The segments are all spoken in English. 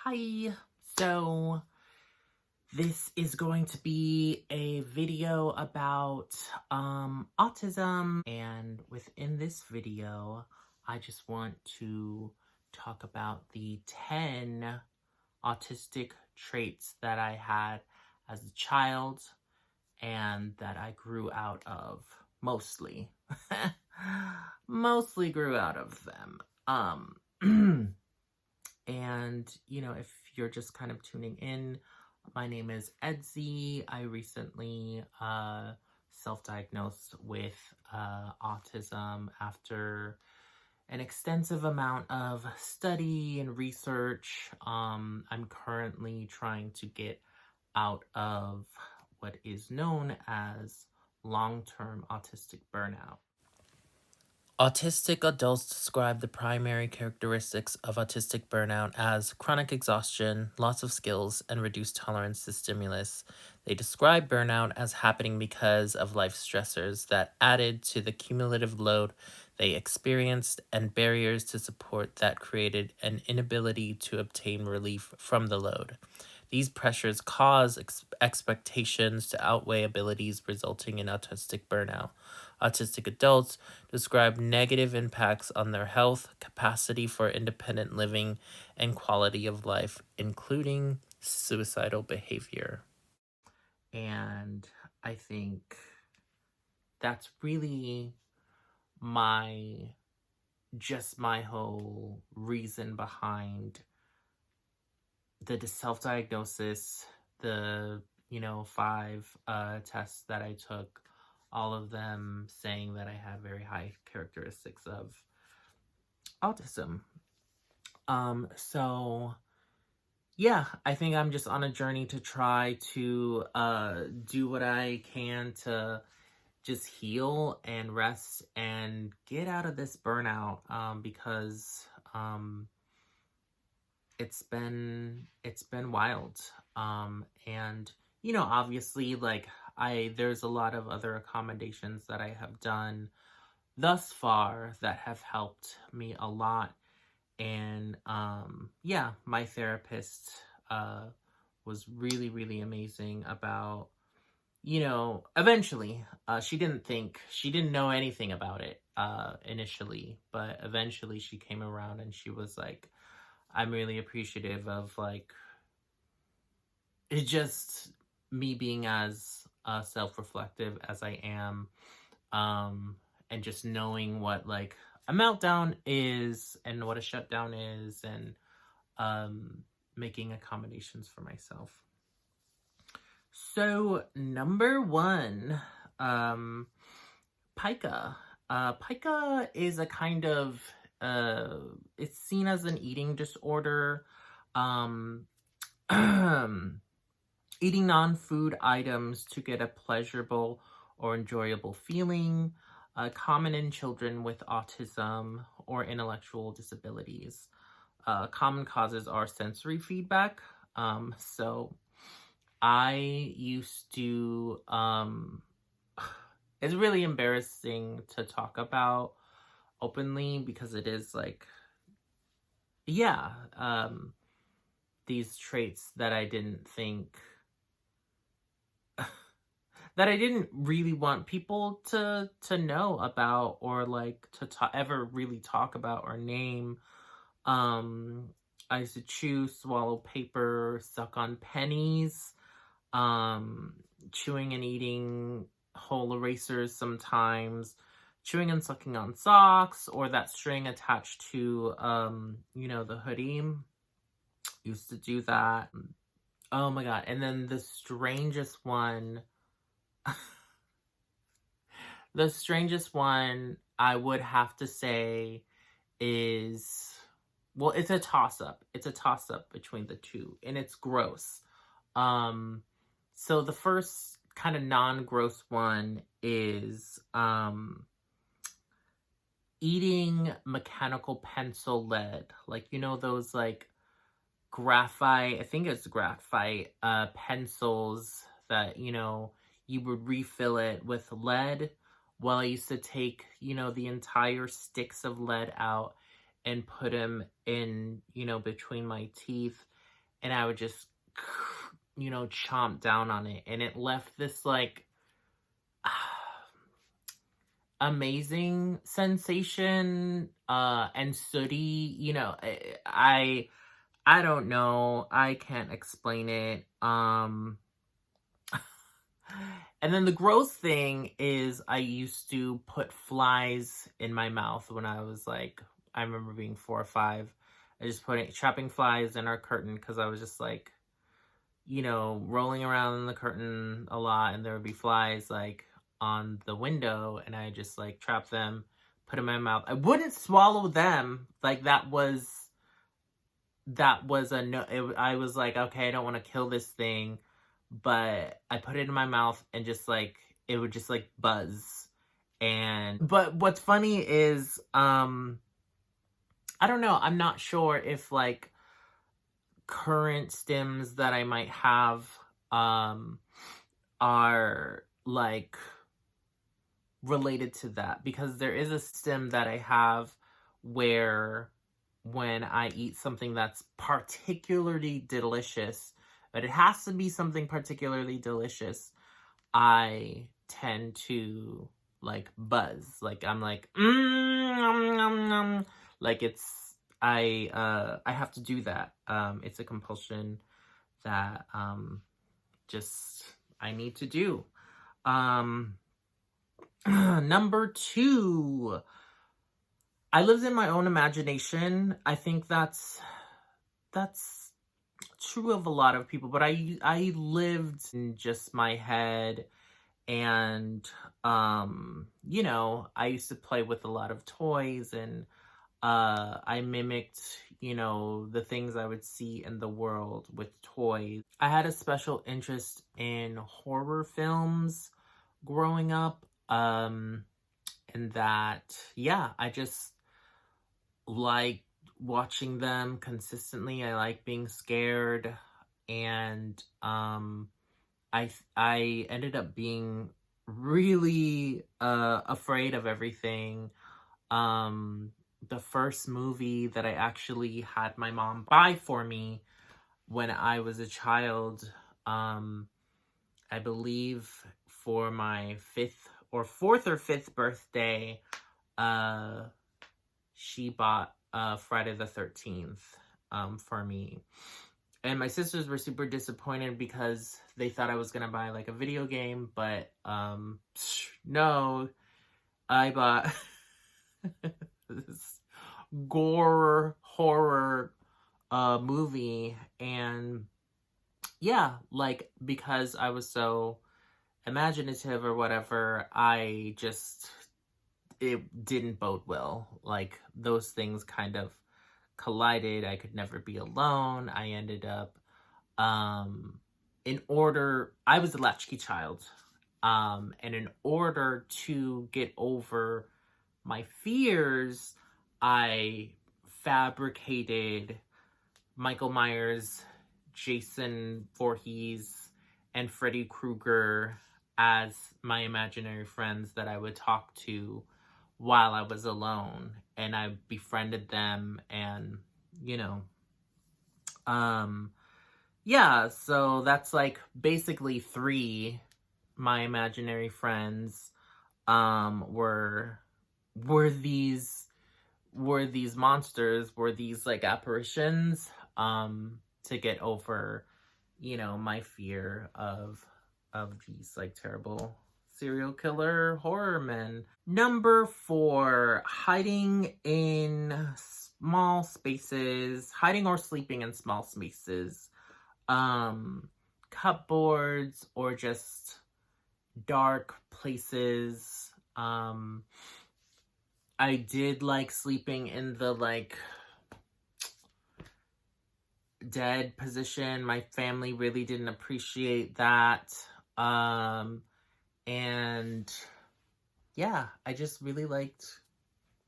Hi. So this is going to be a video about autism, and within this video I just want to talk about the 10 autistic traits that I had as a child and that I grew out of, mostly. Mostly grew out of them. And, if you're just kind of tuning in, my name is Edsy. I recently self-diagnosed with autism after an extensive amount of study and research. I'm currently trying to get out of what is known as long-term autistic burnout. Autistic adults describe the primary characteristics of autistic burnout as chronic exhaustion, loss of skills, and reduced tolerance to stimulus. They describe burnout as happening because of life stressors that added to the cumulative load they experienced and barriers to support that created an inability to obtain relief from the load. These pressures cause expectations to outweigh abilities, resulting in autistic burnout. Autistic adults describe negative impacts on their health, capacity for independent living, and quality of life, including suicidal behavior. And I think that's really my whole reason behind the self-diagnosis, the 5 tests that I took, all of them saying that I had very high characteristics of autism. So yeah, I think I'm just on a journey to try to do what I can to just heal and rest and get out of this burnout, because it's been wild. And obviously, like, there's a lot of other accommodations that I have done thus far that have helped me a lot. And yeah, my therapist was really, really amazing about, eventually, she didn't know anything about it initially, but eventually she came around and she was like, I'm really appreciative of, like, it's just me being as self-reflective as I am, and just knowing what, like, a meltdown is and what a shutdown is, and making accommodations for myself. So, number 1, pica. Pica is a kind of, it's seen as an eating disorder. Eating non-food items to get a pleasurable or enjoyable feeling, common in children with autism or intellectual disabilities. Common causes are sensory feedback. So I used to, it's really embarrassing to talk about openly because it is like, yeah, these traits that I didn't think, that I didn't really want people to know about, or like to ever really talk about or name. I used to chew, swallow paper, suck on pennies, chewing and eating whole erasers sometimes, chewing and sucking on socks, or that string attached to, the hoodie. Used to do that. Oh my god. And then the strangest one, I would have to say is, well, it's a toss-up. It's a toss-up between the two, and it's gross. So the first kind of non-gross one is eating mechanical pencil lead. Like, those, like, graphite, I think it's graphite, pencils that, you would refill it with lead. Well, I used to take, the entire sticks of lead out and put them in, between my teeth and I would just, you know, chomp down on it, and it left this like amazing sensation and sooty, you know. I don't know, I can't explain it. And then the gross thing is I used to put flies in my mouth when I was like, I remember being 4 or 5. I just trapping flies in our curtain because I was just like, you know, rolling around in the curtain a lot, and there would be flies like on the window, and I just like trap them, put them in my mouth. I wouldn't swallow them. Like that was a no. I was like, okay, I don't want to kill this thing, but I put it in my mouth and just like it would just like buzz. But what's funny is I don't know, I'm not sure if like current stims that I might have are like related to that, because there is a stim that I have where when I eat something that's particularly delicious, but it has to be something particularly delicious, I tend to like buzz. Like I'm like, like it's, I have to do that. It's a compulsion that just I need to do. Number 2, I lived in my own imagination. I think that's true of a lot of people, but I lived in just my head, and you know, I used to play with a lot of toys, and I mimicked, you know, the things I would see in the world with toys. I had a special interest in horror films growing up, and that, yeah, I just like watching them consistently. I like being scared, and I ended up being really afraid of everything. The first movie that I actually had my mom buy for me when I was a child, I believe for my 4th or 5th birthday, she bought Friday the 13th for me. And my sisters were super disappointed because they thought I was gonna buy like a video game, but no, I bought this gore horror movie. And yeah, like because I was so imaginative or whatever, it didn't bode well. Like those things kind of collided. I could never be alone. I ended up I was a latchkey child, and in order to get over my fears, I fabricated Michael Myers, Jason Voorhees, and Freddy Krueger as my imaginary friends that I would talk to while I was alone, and I befriended them, and you know, yeah, so that's like basically 3. My imaginary friends were these monsters, were these like apparitions, to get over, you know, my fear of these like terrible serial killer horror men. Number 4, hiding or sleeping in small spaces. Cupboards or just dark places. I did like sleeping in the like dead position. My family really didn't appreciate that. And yeah, I just really liked,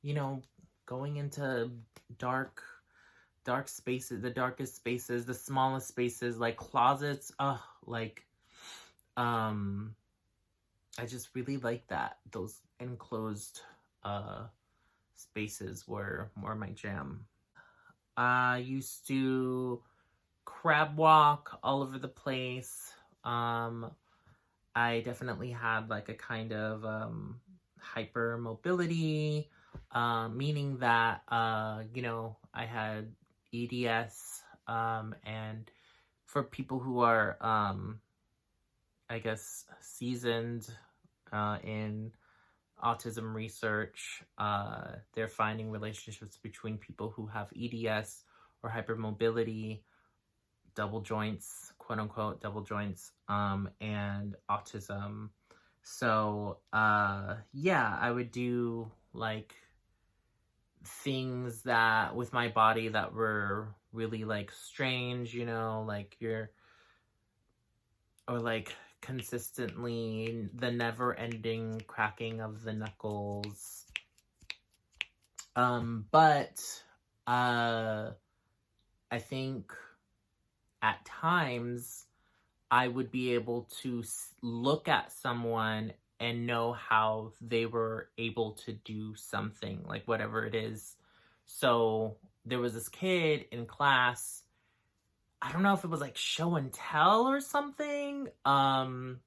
you know, going into dark spaces, the darkest spaces, the smallest spaces, like closets. I just really like that. Those enclosed spaces were more my jam. I used to crab walk all over the place. I definitely had like a kind of hypermobility, meaning that, you know, I had EDS, and for people who are, I guess, seasoned in autism research, they're finding relationships between people who have EDS or hypermobility, double joints, quote unquote, double joints, and autism. So, yeah, I would do like things that with my body that were really like strange, you know, like or like consistently the never ending cracking of the knuckles. But, I think at times I would be able to look at someone and know how they were able to do something, like whatever it is. So there was this kid in class, I don't know if it was like show and tell or something, and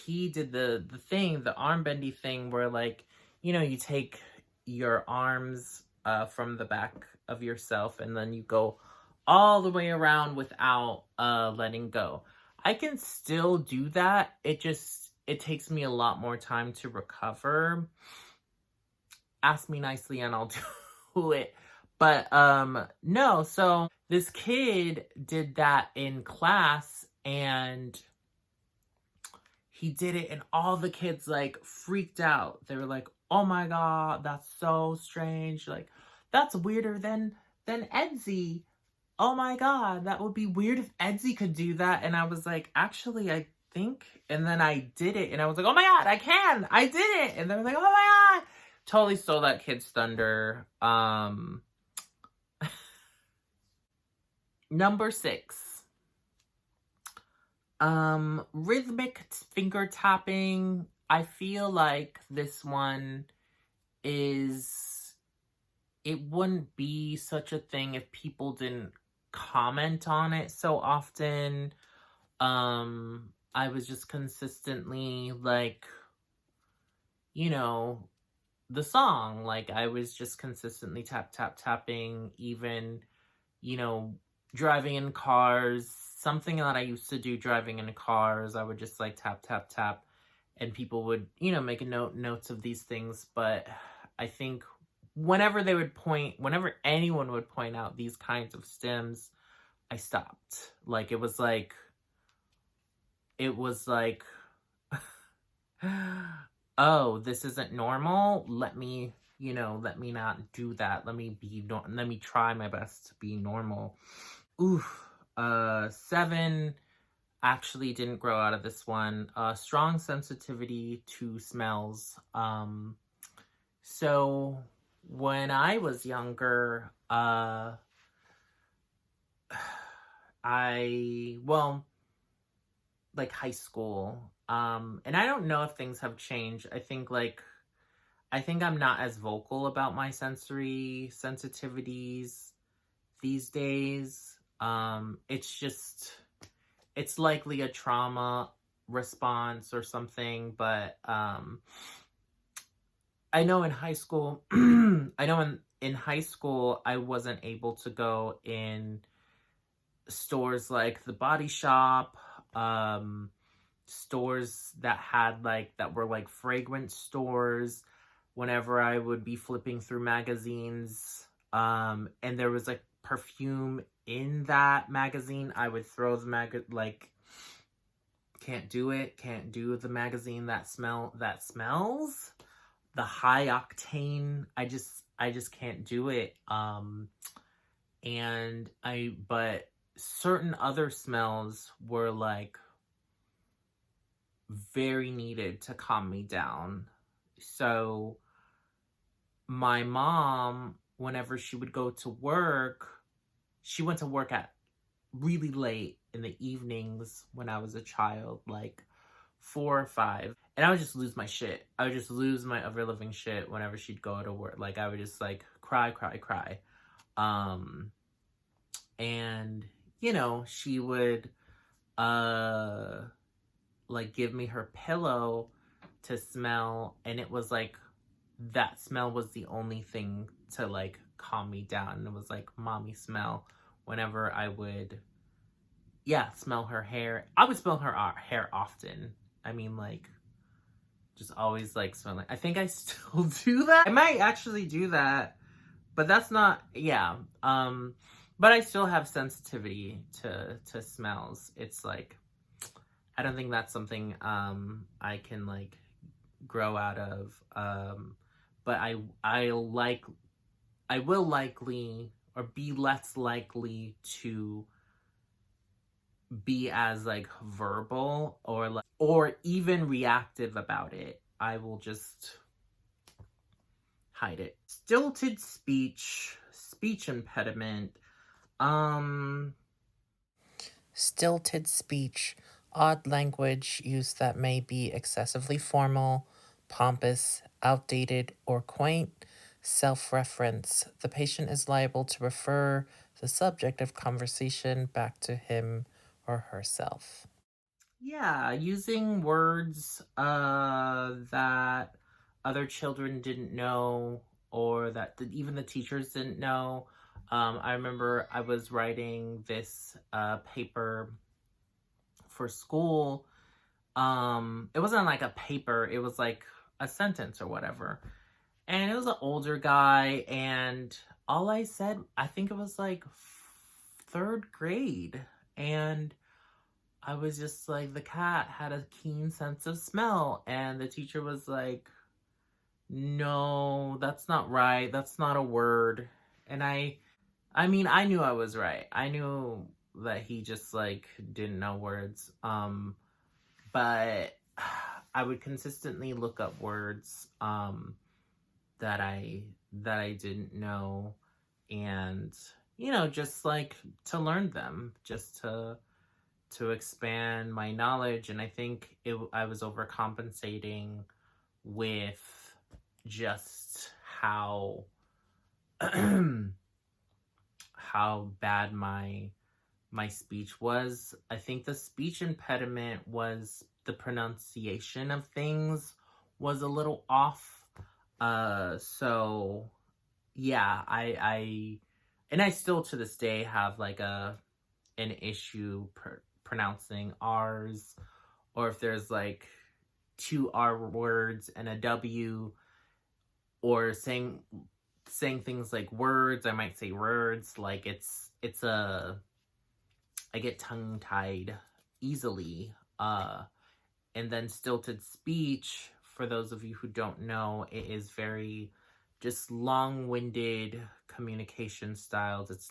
he did the thing, the arm bendy thing where, like, you know, you take your arms from the back of yourself and then you go all the way around without letting go. I can still do that. It takes me a lot more time to recover. Ask me nicely and I'll do it. But no, so this kid did that in class and he did it and all the kids like freaked out. They were like, "Oh my god, that's so strange. Like, that's weirder than Edsy. Oh my god, that would be weird if Edsy could do that." And I was like, actually, I think. And then I did it and I was like, "Oh my god, I can. I did it." And they were like, "Oh my god." Totally stole that kid's thunder. Number 6. Rhythmic finger tapping. I feel like this one it wouldn't be such a thing if people didn't comment on it so often. I was just consistently like, you know, the song, like I was just consistently tapping, even, you know, driving in cars, something that I used to do driving in cars, I would just like tap, and people would, you know, make notes of these things. But I think whenever anyone would point out these kinds of stims, I stopped. Like, it was like, oh, this isn't normal. Let me not do that. Let me try my best to be normal. Oof. 7, actually didn't grow out of this one. Strong sensitivity to smells. So when I was younger, like high school, and I don't know if things have changed. I think I'm not as vocal about my sensory sensitivities these days. It's likely a trauma response or something, but I know in high school, in high school, I wasn't able to go in stores like the Body Shop, stores that were like fragrance stores. Whenever I would be flipping through magazines, and there was like perfume in that magazine, I would throw the can't do the magazine that smells, the high octane. I just can't do it. But certain other smells were like very needed to calm me down. So my mom, whenever she would go to work, she went to work at really late in the evenings when I was a child, like 4 or 5. And I would just lose my shit. I would just lose my ever living shit whenever she'd go to work. Like, I would just like cry. And, you know, she would, like, give me her pillow to smell, and it was like, that smell was the only thing to, like, calm me down. It was like mommy smell whenever I would, yeah, smell her hair. I would smell her hair often. I mean, like, just always, like, smelling. I think I still do that. I might actually do that, but that's not, yeah. But I still have sensitivity to smells. It's like, I don't think that's something I can, like, grow out of. But I will likely, or be less likely to be as, like, verbal or, like, or even reactive about it. I will just hide it. Stilted speech, speech impediment. Stilted speech, odd language use that may be excessively formal, pompous, outdated, or quaint. Self-reference. The patient is liable to refer the subject of conversation back to him or herself. Yeah, using words that other children didn't know, or that even the teachers didn't know. I remember I was writing this paper for school. It wasn't like a paper, it was like a sentence or whatever. And it was an older guy, and all I said, I think it was like third grade. And I was just like, the cat had a keen sense of smell. And the teacher was like, no, that's not right. That's not a word. And I mean, I knew I was right. I knew that he just, like, didn't know words. But I would consistently look up words, that I didn't know, and, you know, just, like, to learn them, just to expand my knowledge. And I think I was overcompensating with just how how bad my speech was. I think the speech impediment was the pronunciation of things was a little off. So yeah, and I still to this day have, like, an issue pronouncing R's, or if there's, like, two R words and a W, or saying things like words, I might say words. Like, I get tongue tied easily. And then stilted speech, for those of you who don't know, it is very just long-winded communication styles. It's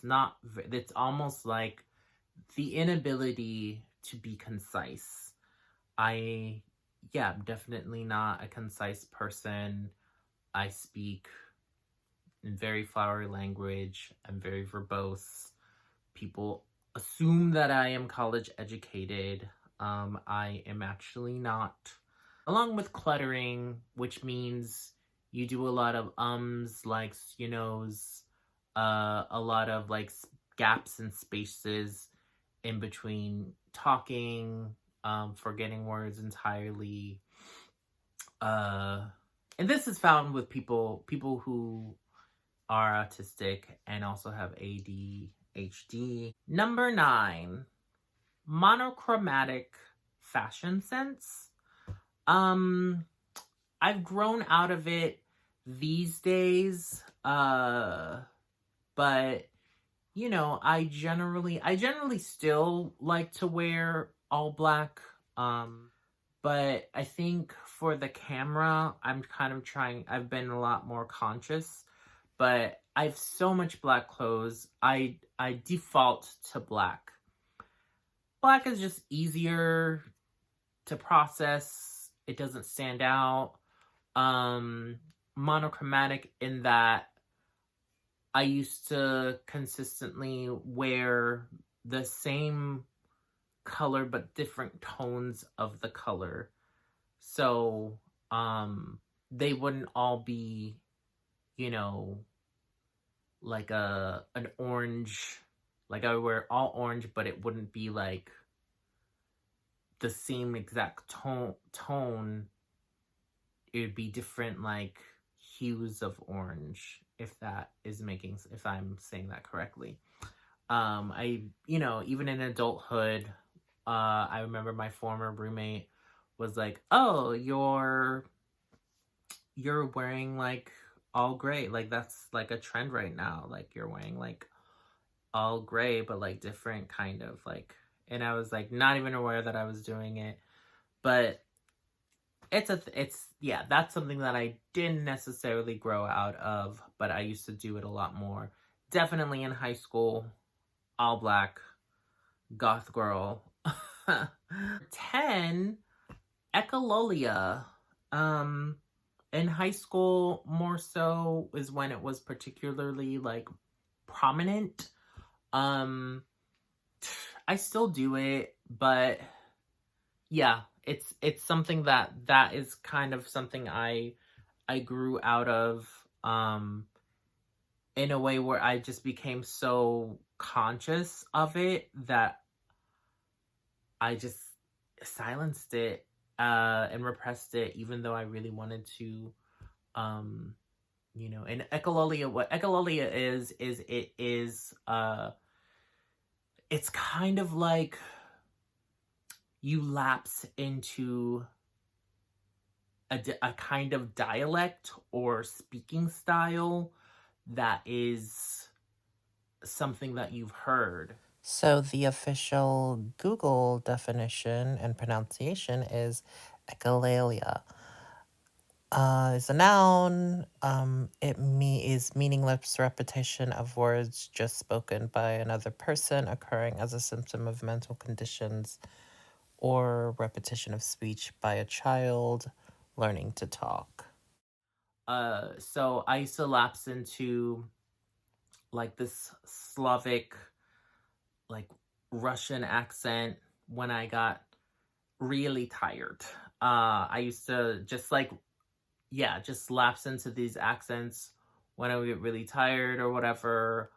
almost like the inability to be concise. I'm definitely not a concise person. I speak in very flowery language. I'm very verbose. People assume that I am college educated. I am actually not. Along with cluttering, which means you do a lot of likes, you knows, a lot of, like, gaps and spaces in between talking, forgetting words entirely. And this is found with people who are autistic and also have ADHD. Number 9, monochromatic fashion sense. I've grown out of it these days, but, you know, I generally still like to wear all black, but I think for the camera, I've been a lot more conscious, but I have so much black clothes, I default to black. Black is just easier to process. It doesn't stand out. Monochromatic in that I used to consistently wear the same color but different tones of the color. So they wouldn't all be, you know, like an orange Like I would wear all orange, but it wouldn't be like the same exact tone. It would be different like hues of orange, if I'm saying that correctly. I, even in adulthood, I remember my former roommate was like, "Oh, you're wearing like all gray. Like that's like a trend right now. Like you're wearing like all gray, but like different kind of like." And I was like not even aware that I was doing it, but yeah, that's something that I didn't necessarily grow out of, but I used to do it a lot more. Definitely in high school, all black, goth girl. 10, echolalia. Um, in high school, more so is when it was particularly like prominent. Um, I still do it, but yeah, it's something that is kind of something I grew out of in a way where I just became so conscious of it that I just silenced it and repressed it, even though I really wanted to. um and echolalia, what echolalia is it is it's kind of like you lapse into a kind of dialect or speaking style that is something that you've heard. So the official Google definition and pronunciation is echolalia. Is a noun. Is meaningless repetition of words just spoken by another person occurring as a symptom of mental conditions or repetition of speech by a child learning to talk. So I used to lapse into like this Slavic, like Russian accent when I got really tired. I used to just like, yeah, just lapse into these accents when I would get really tired or whatever,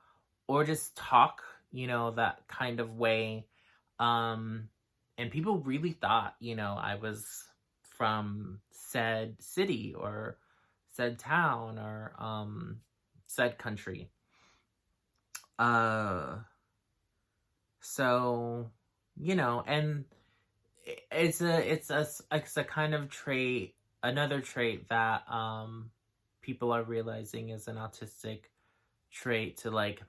or just talk, that kind of way. And people really thought, I was from said city or said town or said country. So, and it's a kind of trait, another trait that people are realizing is an autistic trait, to like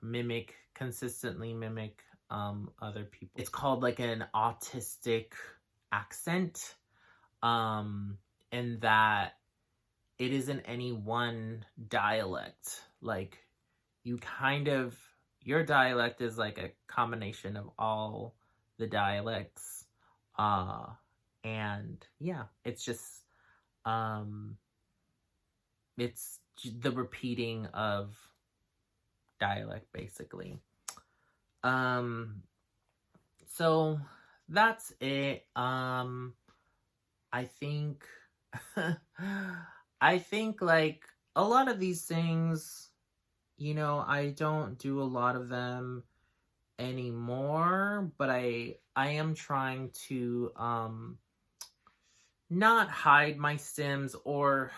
consistently mimic other people. It's called like an autistic accent, and that it isn't any one dialect. Like your dialect is like a combination of all the dialects. And yeah, it's just it's the repeating of dialect basically. So that's it. I think I think like a lot of these things, I don't do a lot of them anymore, but I am trying to not hide my stims, or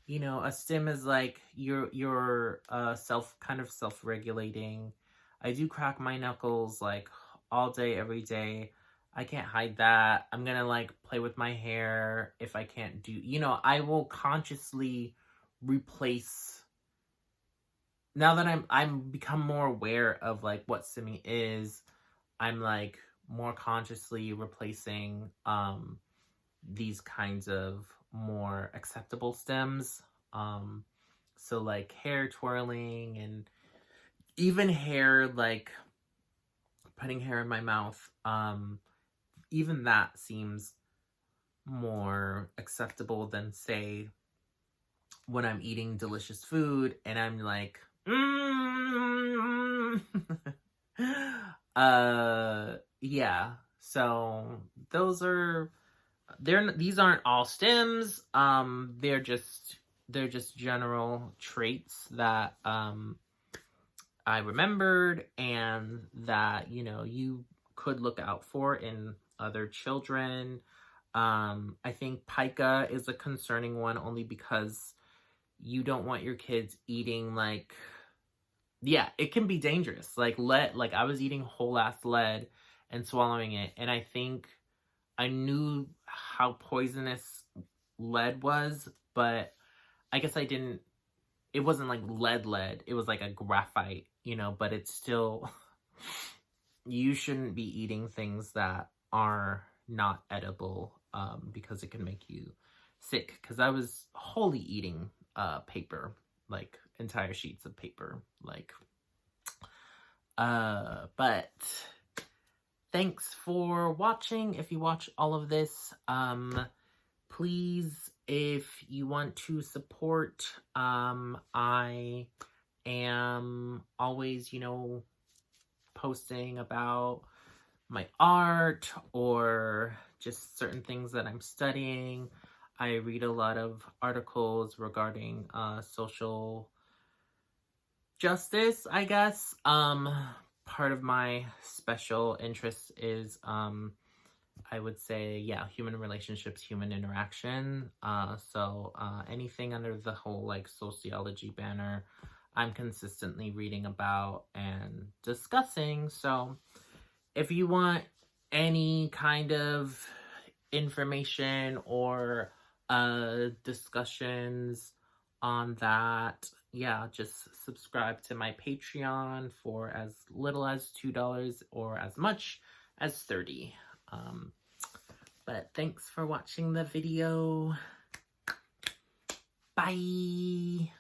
a stim is like you're self-regulating. I do crack my knuckles like all day every day. I can't hide that. I'm gonna like play with my hair if I can't do, I will consciously replace. Now that I'm become more aware of like what stimming is, I'm like more consciously replacing these kinds of more acceptable stems. So like hair twirling, and even hair, like putting hair in my mouth, even that seems more acceptable than, say, when I'm eating delicious food and I'm like, yeah. So these aren't all stems. They're just general traits that I remembered and that, you know, you could look out for in other children. I think pica is a concerning one only because you don't want your kids eating like, yeah, it can be dangerous. Like lead, like I was eating whole ass lead and swallowing it. And I think I knew how poisonous lead was, but I guess I didn't, it wasn't like lead. It was like a graphite, you know, but it's still, you shouldn't be eating things that are not edible because it can make you sick. Because I was wholly eating paper, like entire sheets of paper, like, but thanks for watching. If you watch all of this, please, if you want to support, I am always, you know, posting about my art or just certain things that I'm studying. I read a lot of articles regarding social justice, I guess. Part of my special interest is I would say, yeah, human relationships, human interaction. So anything under the whole like sociology banner, I'm consistently reading about and discussing. So if you want any kind of information or discussions on that, yeah, just subscribe to my Patreon for as little as $2 or as much as 30. But thanks for watching the video. Bye!